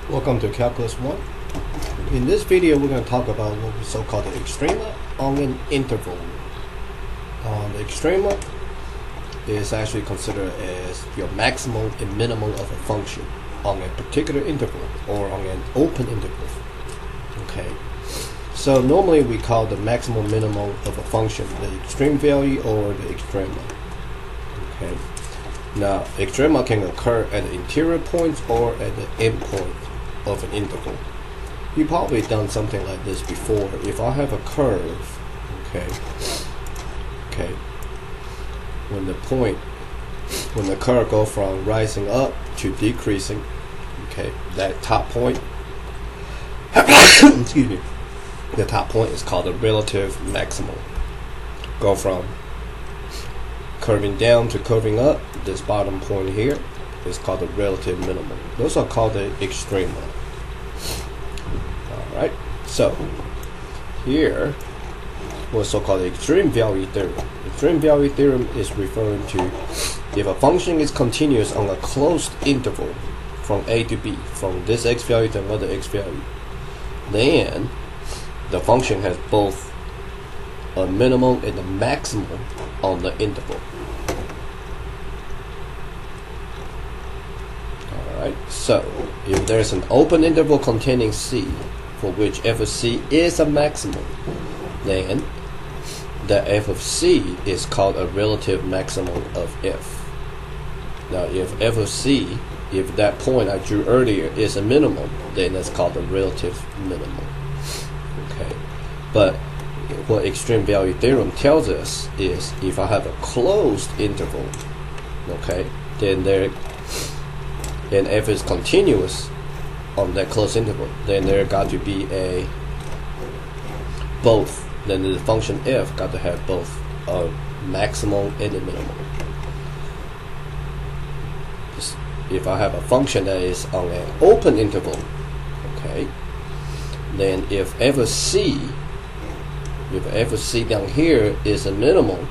Welcome to Calculus 1. In this video we're going to talk about what we so-called the extrema on an interval. The extrema is actually considered as your maximum and minimum of a function on a particular interval or on an open interval. Okay, so normally we call the maximum minimum of a function the extreme value or the extrema. Okay, now extrema can occur at the interior points or at the end point of an interval. You've probably done something like this before. If I have a curve, okay, when the curve goes from rising up to decreasing, okay, that top point, excuse me, the top point is called the relative maximum. Go from curving down to curving up, this bottom point here is called the relative minimum. Those are called the extrema. Alright, so here what's so-called the extreme value theorem. Extreme value theorem is referring to if a function is continuous on a closed interval from A to B, from this x value to another x value, then the function has both a minimum and a maximum on the interval. Alright, so if there's an open interval containing C, for which f of C is a maximum, then the f of C is called a relative maximum of f. Now if f of C, if that point I drew earlier is a minimum, then that's called a relative minimum. Okay, but what extreme value theorem tells us is if I have a closed interval, okay, then f is continuous on that closed interval, then there got to be a both. Then the function f got to have both a maximum and a minimum. If I have a function that is on an open interval, okay, then if f of c down here is a minimum,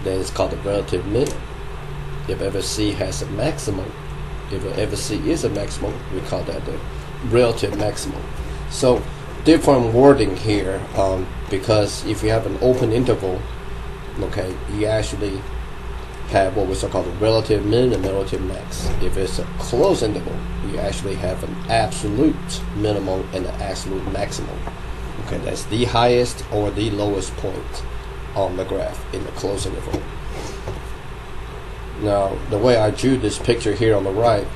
then it's called the relative min. If f of c has a maximum, if f of c is a maximum, we call that the relative maximum. So different wording here, because if you have an open interval, okay, you actually have what we so-called the relative min and relative max. If it's a closed interval, you actually have an absolute minimum and an absolute maximum. Okay, that's the highest or the lowest point on the graph in the closed interval. Now, the way I drew this picture here on the right,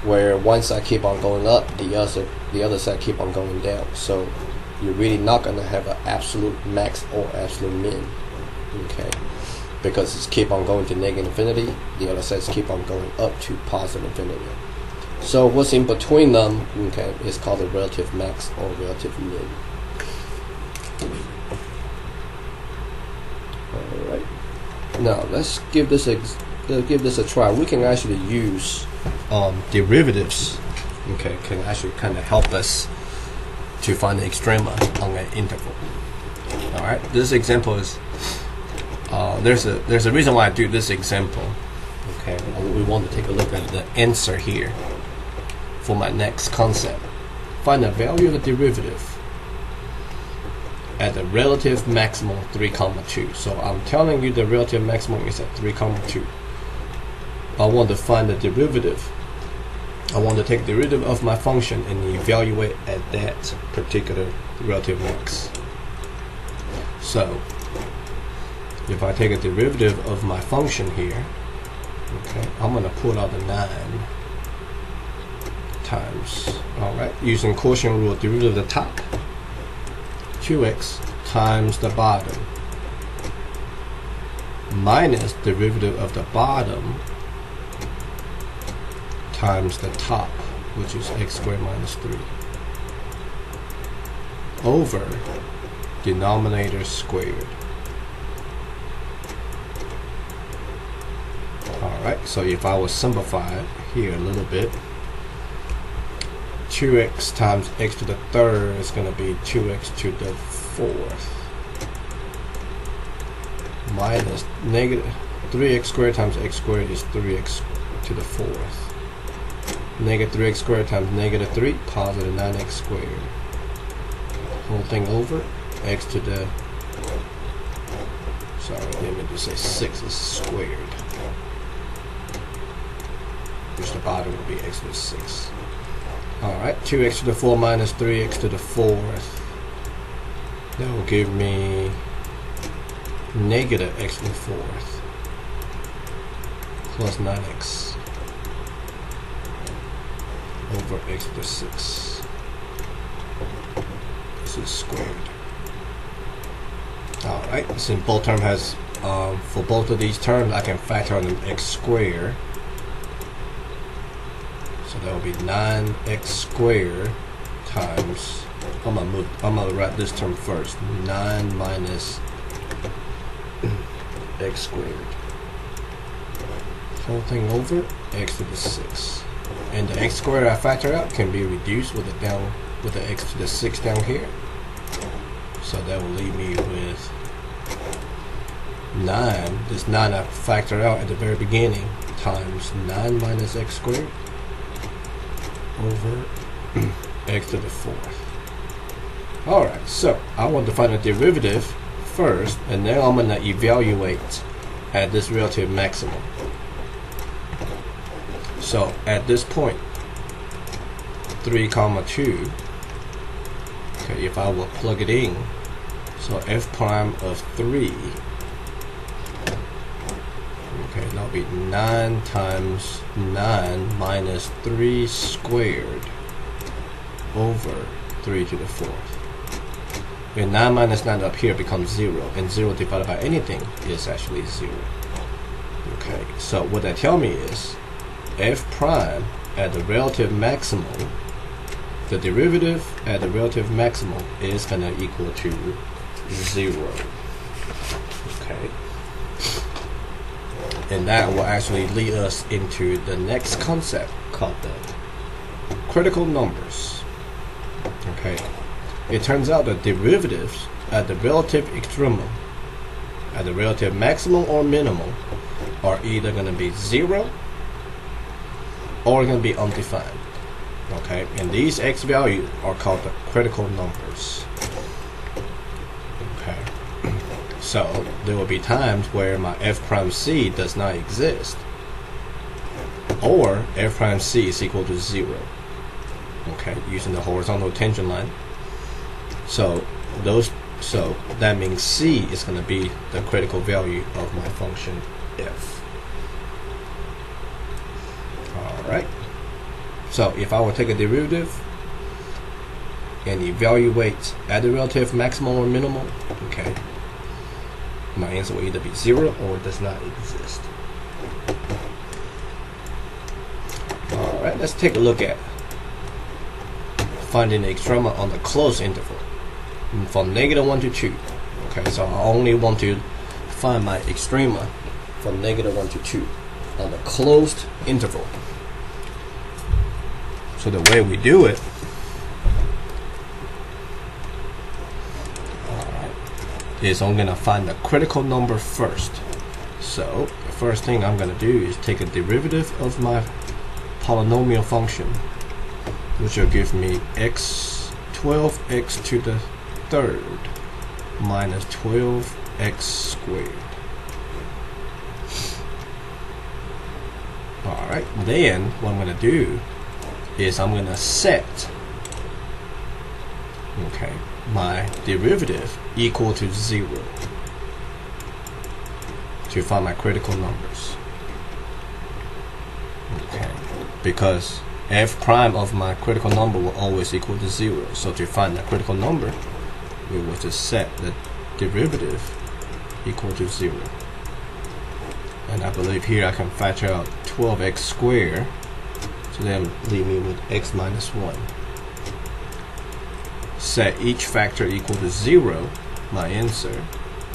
where one side keep on going up, the other side keep on going down. So you're really not going to have an absolute max or absolute min, okay? Because it's keep on going to negative infinity, the other sides keep on going up to positive infinity. So what's in between them, okay, is called the relative max or relative min. All right. Now let's give this a try. We can actually use derivatives. Okay, can actually kind of help us to find the extrema on an interval. All right. This example is there's a reason why I do this example. Okay, we want to take a look at the answer here for my next concept. Find the value of the derivative at the relative maximum 3, 2. So I'm telling you the relative maximum is at 3, 2. I want to find the derivative. I want to take the derivative of my function and evaluate at that particular relative max. So if I take a derivative of my function here, okay, I'm going to pull out the 9 times, alright, using quotient rule, derivative of the top, 2x times the bottom, minus derivative of the bottom times the top, which is x squared minus 3, over denominator squared. Alright, so if I was simplified here a little bit, 2x times x to the third is going to be 2x to the fourth, minus negative 3x squared times x squared is 3x to the fourth, Negative 3x squared times negative 3, positive 9x squared. Whole thing over, x to the, sorry, let me just say 6 is squared. Which the bottom will be x to the 6. Alright, 2x to the 4 minus 3x to the 4th. That will give me negative x to the 4th plus 9x over x to the 6. This is squared. Alright, since both term has, for both of these terms, I can factor on an x squared. So that will be 9x squared times, I'm gonna write this term first. 9 minus x squared. Whole thing over, x to the 6. And the x squared I factor out can be reduced with the x to the 6 down here. So that will leave me with 9. This 9 I factor out at the very beginning times 9 minus x squared over x to the 4th. Alright, so I want to find a derivative first, and then I'm going to evaluate at this relative maximum. So at this point, 3 comma 2, okay, if I will plug it in, so f prime of 3, okay, that'll be 9 times 9 minus 3 squared over 3 to the 4th. And 9 minus 9 up here becomes 0, and 0 divided by anything is actually 0. Okay, so what that tells me is f prime at the relative maximum, the derivative at the relative maximum is going to equal to 0. Okay. And that will actually lead us into the next concept called the critical numbers. Okay. It turns out that derivatives at the relative extremum, at the relative maximum or minimum, are either going to be 0 or going to be undefined. Okay, and these x values are called the critical numbers. Okay, so there will be times where my f prime c does not exist, or f prime c is equal to 0. Okay, using the horizontal tangent line. So that means c is going to be the critical value of my function f. Alright, so if I will take a derivative and evaluate at the relative maximum or minimum, okay, my answer will either be 0 or it does not exist. Alright, let's take a look at finding the extrema on the closed interval from -1 to 2. Okay, so I only want to find my extrema from -1 to 2 on the closed interval. So the way we do it, is I'm going to find the critical number first. So the first thing I'm going to do is take a derivative of my polynomial function, which will give me 12x to the 3rd minus 12x squared. Alright, then what I'm going to do is I'm going to set, okay, my derivative equal to 0 to find my critical numbers. Okay, because f prime of my critical number will always equal to 0. So to find the critical number, we will just set the derivative equal to 0. And I believe here I can factor out 12x squared, so then leave me with x minus 1. Set each factor equal to 0, my answer,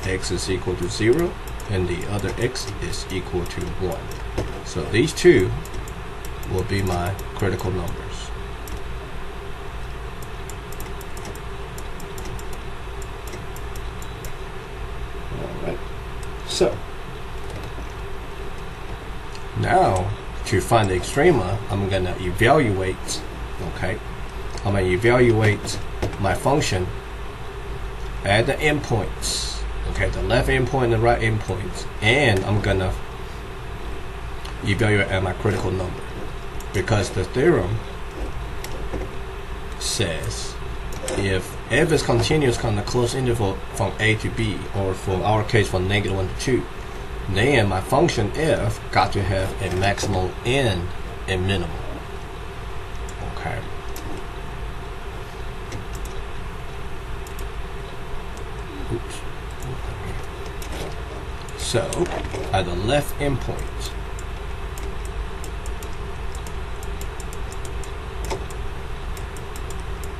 x is equal to 0, and the other x is equal to 1. So these two will be my critical numbers. Alright, so now to find the extrema, I'm gonna evaluate, okay? I'm gonna evaluate my function at the endpoints, okay? The left endpoint and the right endpoints, and I'm gonna evaluate at my critical number, because the theorem says if f is continuous on the closed interval from a to b, or for our case from -1 to 2, then my function f got to have a maximal and a minimum. Okay. Oops. So at the left endpoint,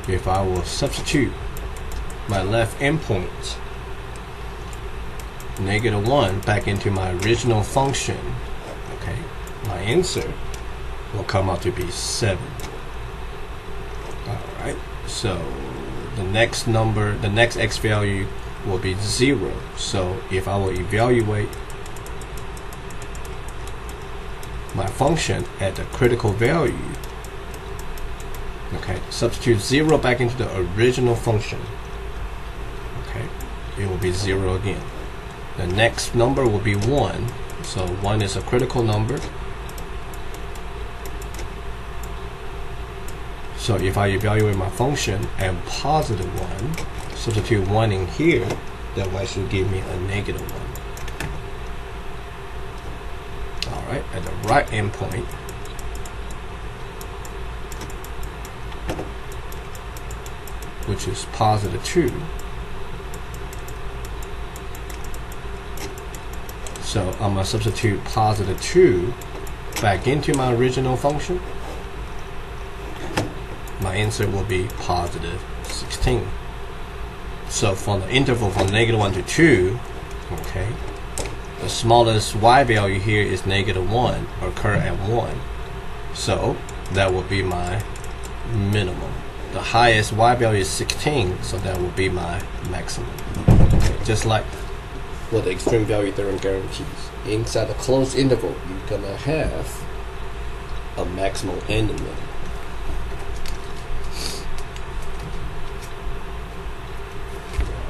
if I will substitute my left endpoint -1 back into my original function, okay, my answer will come out to be 7. Alright, so the next number, the next x value will be 0. So if I will evaluate my function at the critical value, okay, substitute 0 back into the original function, okay, it will be 0 again. The next number will be 1, so 1 is a critical number. So if I evaluate my function at +1, substitute 1 in here, that might should give me a -1. Alright, at the right endpoint, which is +2. So I'm going to substitute +2 back into my original function. My answer will be +16. So from the interval from -1 to 2, okay, the smallest y value here is -1, occur at 1. So that will be my minimum. The highest y value is 16, so that will be my maximum. Okay, just like what the extreme value theorem guarantees. Inside the closed interval, you're gonna have a maximum and a minimum.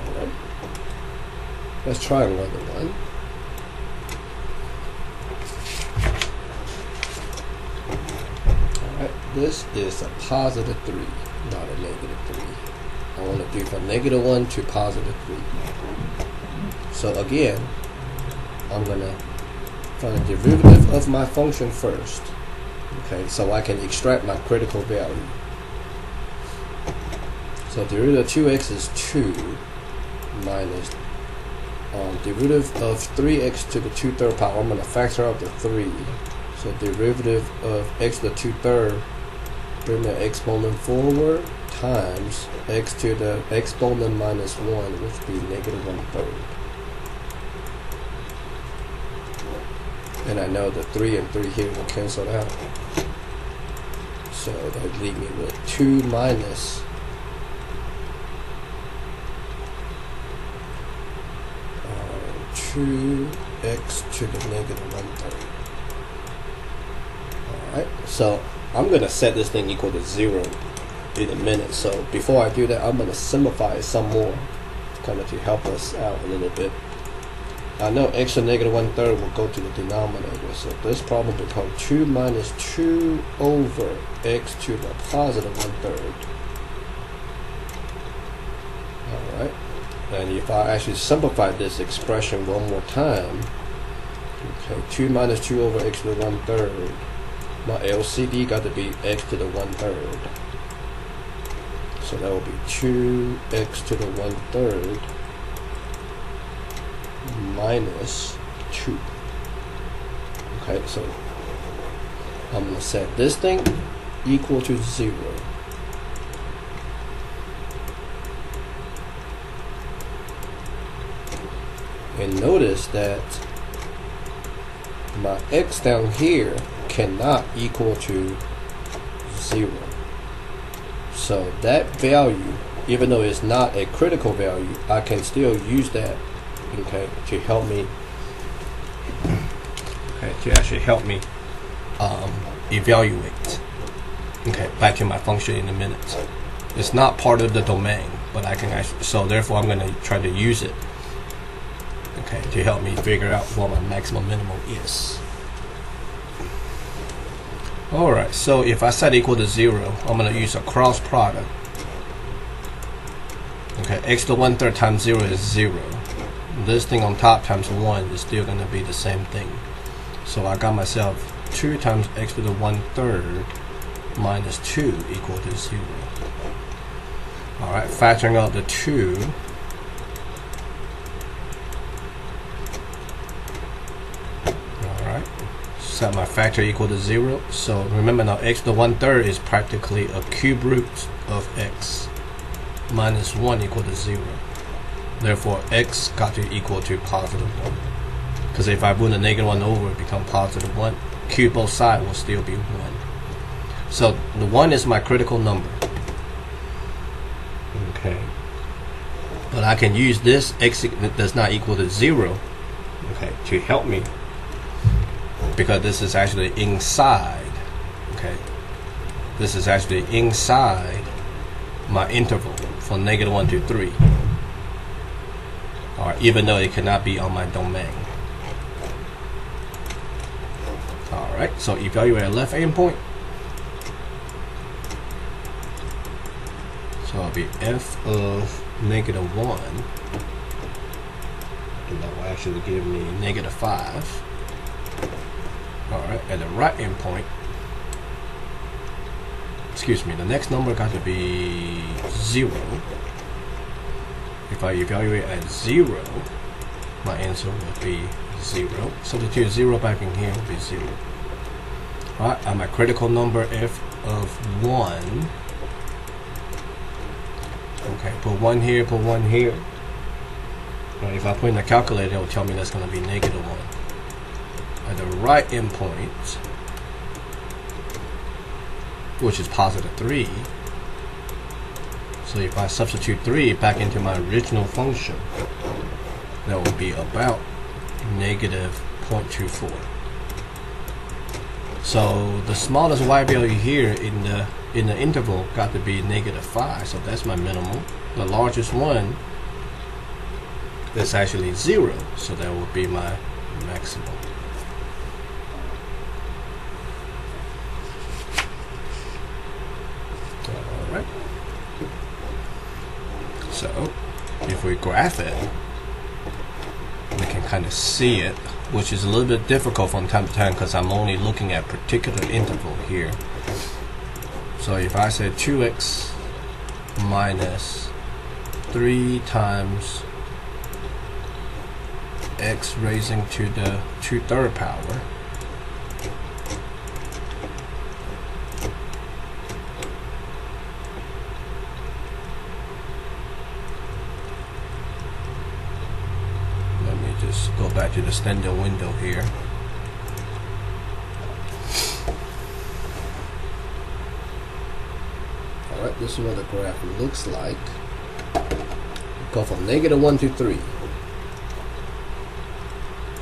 Alright. Let's try another one. Alright, this is a +3, not a -3. I want to do from -1 to +3. So again, I'm gonna find the derivative of my function first, okay, so I can extract my critical value. So derivative of 2x is 2 minus derivative of 3x to the 2/3 power. I'm gonna factor out the 3. So derivative of x to the 2/3, bring the exponent forward, times x to the exponent minus 1, which would be -1/3. And I know the 3 and 3 here will cancel out. So that would leave me with 2 minus 2x to the -1/3. Alright, so I'm going to set this thing equal to 0 in a minute. So before I do that, I'm going to simplify it some more, kind of to help us out a little bit. I know x to -1/3 will go to the denominator, so this problem becomes 2 minus 2 over x to the +1/3. Alright, and if I actually simplify this expression one more time, okay, 2 minus 2 over x to the 1/3, my LCD got to be x to the 1/3. So that will be 2x to the 1/3 minus 2. Okay, so I'm going to set this thing equal to 0. And notice that my x down here cannot equal to 0. So that value, even though it's not a critical value, I can still use that, okay, to help me, okay, to actually help me evaluate. Okay, back to my function in a minute. It's not part of the domain, but I can actually, so therefore I'm going to try to use it, okay, to help me figure out what my maximum minimum is. Alright, so if I set equal to 0, I'm going to use a cross product. Okay, x to 1/3 times 0 is 0. This thing on top times 1 is still going to be the same thing. So I got myself 2 times x to the 1/3 minus 2 equal to 0. Alright, factoring out the 2. Alright, set my factor equal to 0. So remember now, x to the 1/3 is practically a cube root of x minus 1 equal to 0. Therefore, x got to equal to positive 1. Because if I move the negative 1 over, it becomes positive 1. Cube both sides will still be 1. So the 1 is my critical number. Okay. But I can use this x does not equal to 0, okay, to help me. Because this is actually inside. Okay. This is actually inside my interval from -1 to 3. Alright, even though it cannot be on my domain. Alright, so evaluate a left endpoint. So it'll be f of -1. And that will actually give me -5. Alright, at the right endpoint, excuse me, the next number got to be 0. If I evaluate at 0, my answer will be 0. Substitute 0 back in here will be 0. Alright, at my critical number f of 1. Okay, put 1 here, put 1 here. Right, if I put in the calculator, it will tell me that's going to be -1. At the right endpoint, which is positive 3. So if I substitute 3 back into my original function, that will be about -0.24. So the smallest y value here in the interval got to be -5, so that's my minimum. The largest one is actually 0, so that will be my maximum. Alright. So if we graph it, we can kind of see it, which is a little bit difficult from time to time because I'm only looking at particular interval here. So if I say 2x minus 3 times x raising to the 2/3 power, let me just go back to the standard window here. Alright, this is what the graph looks like. Go from -1 to 3.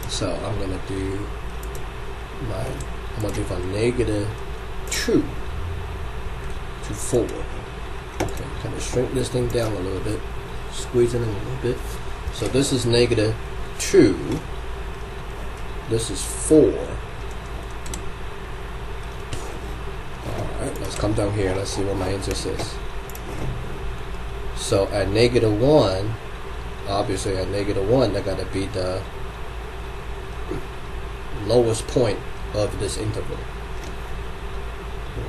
So I'm gonna do from -2 to 4. Okay, kind of shrink this thing down a little bit, squeeze it in a little bit. So this is -2. This is 4. Alright, let's come down here. Let's see what my answer says. So at -1, obviously at -1, that gotta be the lowest point of this interval.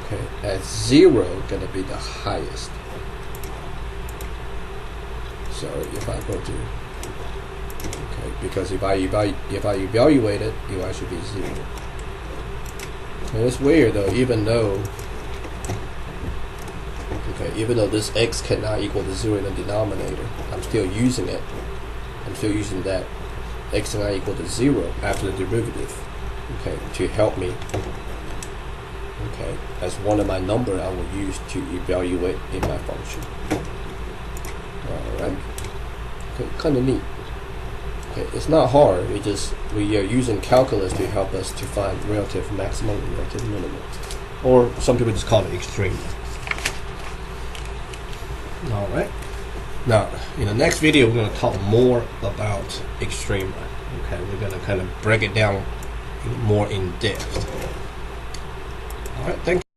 Okay, at 0, gonna be the highest. So if I go to, okay, because if I evaluate it, it will actually be 0. And it's weird though, even though this x cannot equal to 0 in the denominator, I'm still using it. I'm still using that x cannot equal to 0 after the derivative, okay, to help me, okay, as one of my number I will use to evaluate in my function. Alright, okay, kind of neat. Okay, it's not hard. We are using calculus to help us to find relative maximum and relative minimum, or some people just call it extreme. All right. Now, in the next video, we're going to talk more about extrema. Okay, we're going to kind of break it down more in depth. All right, thank you.